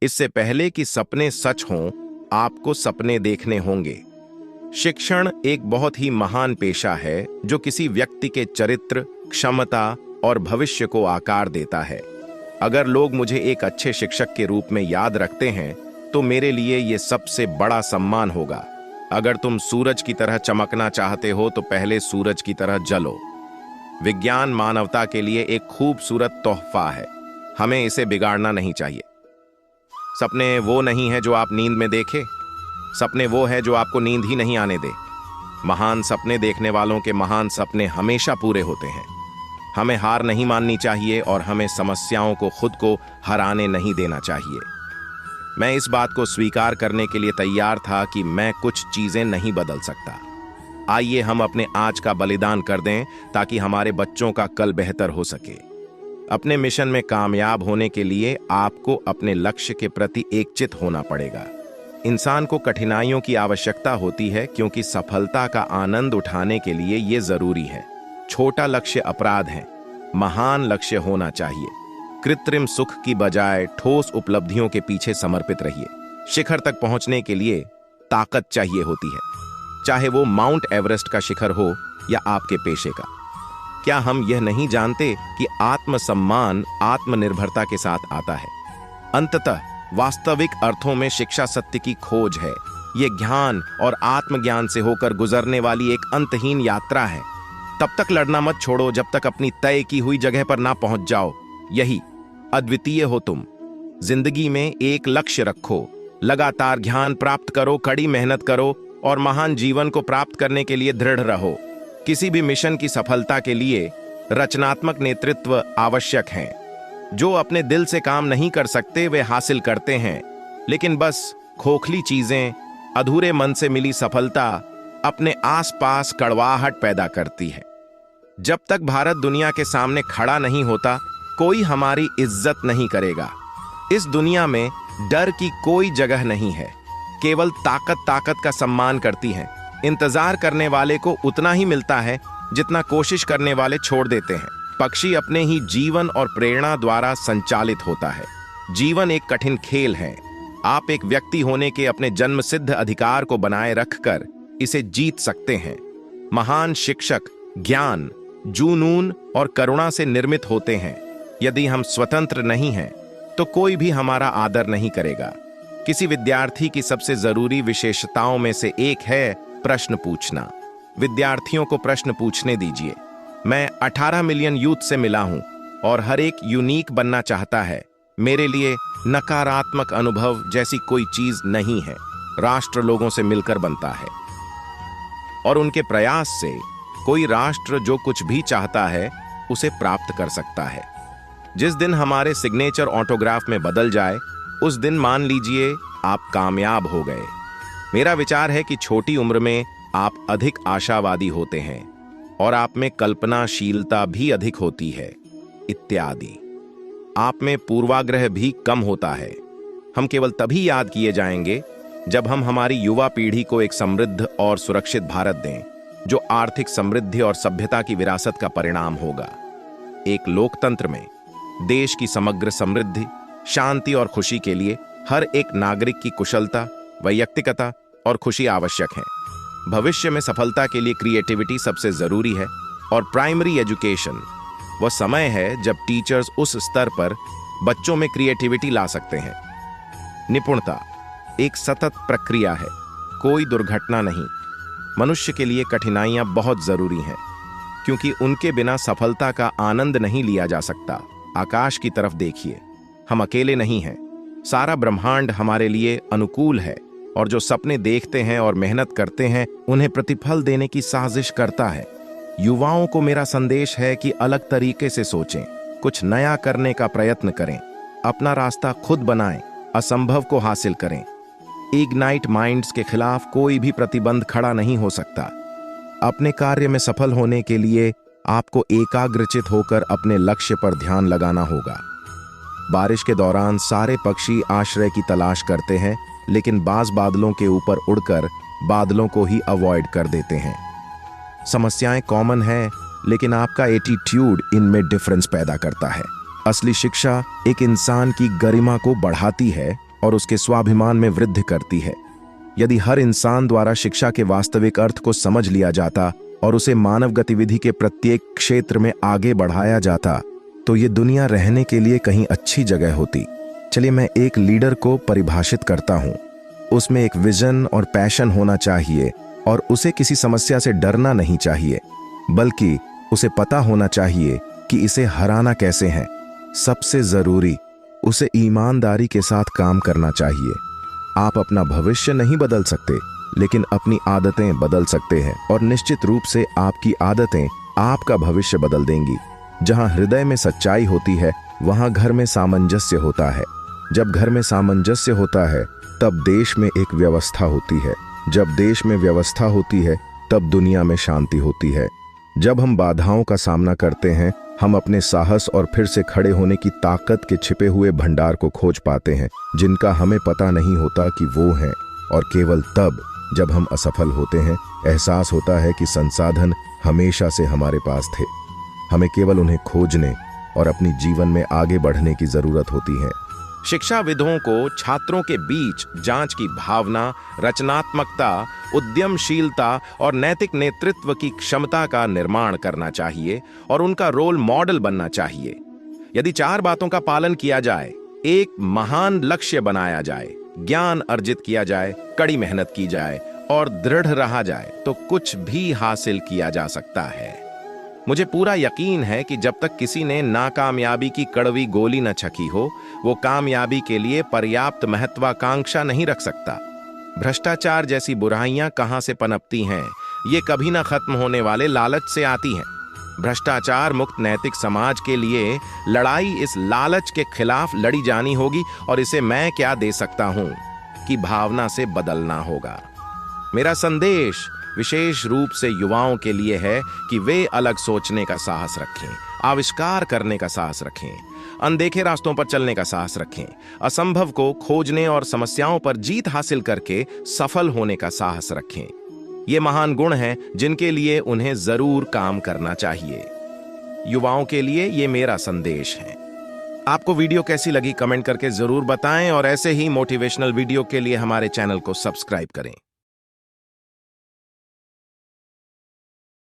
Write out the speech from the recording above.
इससे पहले कि सपने सच हों, आपको सपने देखने होंगे। शिक्षण एक बहुत ही महान पेशा है जो किसी व्यक्ति के चरित्र, क्षमता और भविष्य को आकार देता है। अगर लोग मुझे एक अच्छे शिक्षक के रूप में याद रखते हैं तो मेरे लिए यह सबसे बड़ा सम्मान होगा। अगर तुम सूरज की तरह चमकना चाहते हो तो पहले सूरज की तरह जलो। विज्ञान मानवता के लिए एक खूबसूरत तोहफा है, हमें इसे बिगाड़ना नहीं चाहिए। सपने वो नहीं है जो आप नींद में देखें, सपने वो है जो आपको नींद ही नहीं आने दे। महान सपने देखने वालों के महान सपने हमेशा पूरे होते हैं। हमें हार नहीं माननी चाहिए और हमें समस्याओं को खुद को हराने नहीं देना चाहिए। मैं इस बात को स्वीकार करने के लिए तैयार था कि मैं कुछ चीजें नहीं बदल सकता। आइए हम अपने आज का बलिदान कर दें ताकि हमारे बच्चों का कल बेहतर हो सके। अपने मिशन में कामयाब होने के लिए आपको अपने लक्ष्य के प्रति एकचित होना पड़ेगा। इंसान को कठिनाइयों की आवश्यकता होती है क्योंकि सफलता का आनंद उठाने के लिए यह जरूरी है। छोटा लक्ष्य अपराध है, महान लक्ष्य होना चाहिए। कृत्रिम सुख की बजाय ठोस उपलब्धियों के पीछे समर्पित रहिए। शिखर तक पहुंचने के लिए ताकत चाहिए होती है, चाहे वो माउंट एवरेस्ट का शिखर हो या आपके पेशे का। क्या हम यह नहीं जानते कि आत्मसम्मान आत्मनिर्भरता के साथ आता है? अंततः वास्तविक अर्थों में शिक्षा सत्य की खोज है। यह ज्ञान और आत्मज्ञान से होकर गुजरने वाली एक अंतहीन यात्रा है। तब तक लड़ना मत छोड़ो जब तक अपनी तय की हुई जगह पर ना पहुंच जाओ। यही अद्वितीय हो तुम। जिंदगी में एक लक्ष्य रखो, लगातार ज्ञान प्राप्त करो, कड़ी मेहनत करो और महान जीवन को प्राप्त करने के लिए दृढ़ रहो। किसी भी मिशन की सफलता के लिए रचनात्मक नेतृत्व आवश्यक है। जो अपने दिल से काम नहीं कर सकते वे हासिल करते हैं, लेकिन बस खोखली चीजें, अधूरे मन से मिली सफलता अपने आसपास कड़वाहट पैदा करती है। जब तक भारत दुनिया के सामने खड़ा नहीं होता, कोई हमारी इज्जत नहीं करेगा। इस दुनिया में डर की कोई जगह नहीं है, केवल ताकत का सम्मान करती है। इंतजार करने वाले को उतना ही मिलता है जितना कोशिश करने वाले छोड़ देते हैं। पक्षी अपने ही जीवन और प्रेरणा द्वारा संचालित होता है। जीवन एक कठिन खेल है। आप एक व्यक्ति होने के अपने जन्मसिद्ध अधिकार को बनाए रखकर इसे जीत सकते हैं। महान शिक्षक ज्ञान, जुनून और करुणा से निर्मित होते हैं। यदि हम स्वतंत्र नहीं हैं तो कोई भी हमारा आदर नहीं करेगा। किसी विद्यार्थी की सबसे जरूरी विशेषताओं में से एक है प्रश्न पूछना। विद्यार्थियों को प्रश्न पूछने दीजिए। मैं 18 मिलियन यूथ से मिला हूं और हर एक यूनिक बनना चाहता है। मेरे लिए नकारात्मक अनुभव जैसी कोई चीज नहीं है। राष्ट्र लोगों से मिलकर बनता है और उनके प्रयास से कोई राष्ट्र जो कुछ भी चाहता है उसे प्राप्त कर सकता है। जिस दिन हमारे सिग्नेचर ऑटोग्राफ में बदल जाए उस दिन मान लीजिए आप कामयाब हो गए। मेरा विचार है कि छोटी उम्र में आप अधिक आशावादी होते हैं और आप में कल्पनाशीलता भी अधिक होती है, इत्यादि। आप में पूर्वाग्रह भी कम होता है। हम केवल तभी याद किए जाएंगे जब हम हमारी युवा पीढ़ी को एक समृद्ध और सुरक्षित भारत दें, जो आर्थिक समृद्धि और सभ्यता की विरासत का परिणाम होगा। एक लोकतंत्र में देश की समग्र समृद्धि, शांति और खुशी के लिए हर एक नागरिक की कुशलता, वैयक्तिकता और खुशी आवश्यक है। भविष्य में सफलता के लिए क्रिएटिविटी सबसे जरूरी है और प्राइमरी एजुकेशन वह समय है जब टीचर्स उस स्तर पर बच्चों में क्रिएटिविटी ला सकते हैं। निपुणता एक सतत प्रक्रिया है, कोई दुर्घटना नहीं। मनुष्य के लिए कठिनाइयां बहुत जरूरी हैं क्योंकि उनके बिना सफलता का आनंद नहीं लिया जा सकता। आकाश की तरफ देखिए, हम अकेले नहीं हैं। सारा ब्रह्मांड हमारे लिए अनुकूल है और जो सपने देखते हैं और मेहनत करते हैं उन्हें प्रतिफल देने की साजिश करता है। युवाओं को मेरा संदेश है कि अलग तरीके से सोचें, कुछ नया करने का प्रयत्न करें, अपना रास्ता खुद बनाएं, असंभव को हासिल करें। इग्नाइट माइंड्स के खिलाफ कोई भी प्रतिबंध खड़ा नहीं हो सकता। अपने कार्य में सफल होने के लिए आपको एकाग्रचित होकर अपने लक्ष्य पर ध्यान लगाना होगा। बारिश के दौरान सारे पक्षी आश्रय की तलाश करते हैं, लेकिन बाज बादलों के ऊपर उड़कर बादलों को ही अवॉइड कर देते हैं। समस्याएं कॉमन हैं, लेकिन आपका एटीट्यूड इनमें डिफरेंस पैदा करता है। असली शिक्षा एक इंसान की गरिमा को बढ़ाती है और उसके स्वाभिमान में वृद्धि करती है। यदि हर इंसान द्वारा शिक्षा के वास्तविक अर्थ को समझ लिया जाता और उसे मानव गतिविधि के प्रत्येक क्षेत्र में आगे बढ़ाया जाता, तो ये दुनिया रहने के लिए कहीं अच्छी जगह होती। चलिए मैं एक लीडर को परिभाषित करता हूं। उसमें एक विजन और पैशन होना चाहिए और उसे किसी समस्या से डरना नहीं चाहिए, बल्कि उसे पता होना चाहिए कि इसे हराना कैसे है। सबसे जरूरी, उसे ईमानदारी के साथ काम करना चाहिए। आप अपना भविष्य नहीं बदल सकते, लेकिन अपनी आदतें बदल सकते हैं, और निश्चित रूप से आपकी आदतें आपका भविष्य बदल देंगी। जहां हृदय में सच्चाई होती है, वहां घर में सामंजस्य होता है। जब घर में सामंजस्य होता है, तब देश में एक व्यवस्था होती है। जब देश में व्यवस्था होती है, तब दुनिया में शांति होती है। जब हम बाधाओं का सामना करते हैं, हम अपने साहस और फिर से खड़े होने की ताकत के छिपे हुए भंडार को खोज पाते हैं, जिनका हमें पता नहीं होता कि वो हैं। और केवल तब जब हम असफल होते हैं, एहसास होता है कि संसाधन हमेशा से हमारे पास थे। हमें केवल उन्हें खोजने और अपनी जीवन में आगे बढ़ने की जरूरत होती है। शिक्षाविदों को छात्रों के बीच जांच की भावना, रचनात्मकता, उद्यमशीलता और नैतिक नेतृत्व की क्षमता का निर्माण करना चाहिए और उनका रोल मॉडल बनना चाहिए। यदि 4 बातों का पालन किया जाए, एक महान लक्ष्य बनाया जाए, ज्ञान अर्जित किया जाए, कड़ी मेहनत की जाए और दृढ़ रहा जाए, तो कुछ भी हासिल किया जा सकता है। मुझे पूरा यकीन है कि जब तक किसी ने नाकामयाबी की कड़वी गोली न छकी हो, वो कामयाबी के लिए पर्याप्त महत्वाकांक्षा नहीं रख सकता। भ्रष्टाचार जैसी बुराइयां कहां से पनपती हैं? ये कभी ना खत्म होने वाले लालच से आती हैं। भ्रष्टाचार मुक्त नैतिक समाज के लिए लड़ाई इस लालच के खिलाफ लड़ी जानी होगी, और इसे मैं क्या दे सकता हूं कि भावना से बदलना होगा। मेरा संदेश विशेष रूप से युवाओं के लिए है कि वे अलग सोचने का साहस रखें, आविष्कार करने का साहस रखें, अनदेखे रास्तों पर चलने का साहस रखें, असंभव को खोजने और समस्याओं पर जीत हासिल करके सफल होने का साहस रखें। ये महान गुण हैं जिनके लिए उन्हें जरूर काम करना चाहिए। युवाओं के लिए ये मेरा संदेश है। आपको वीडियो कैसी लगी कमेंट करके जरूर बताएं, और ऐसे ही मोटिवेशनल वीडियो के लिए हमारे चैनल को सब्सक्राइब करें।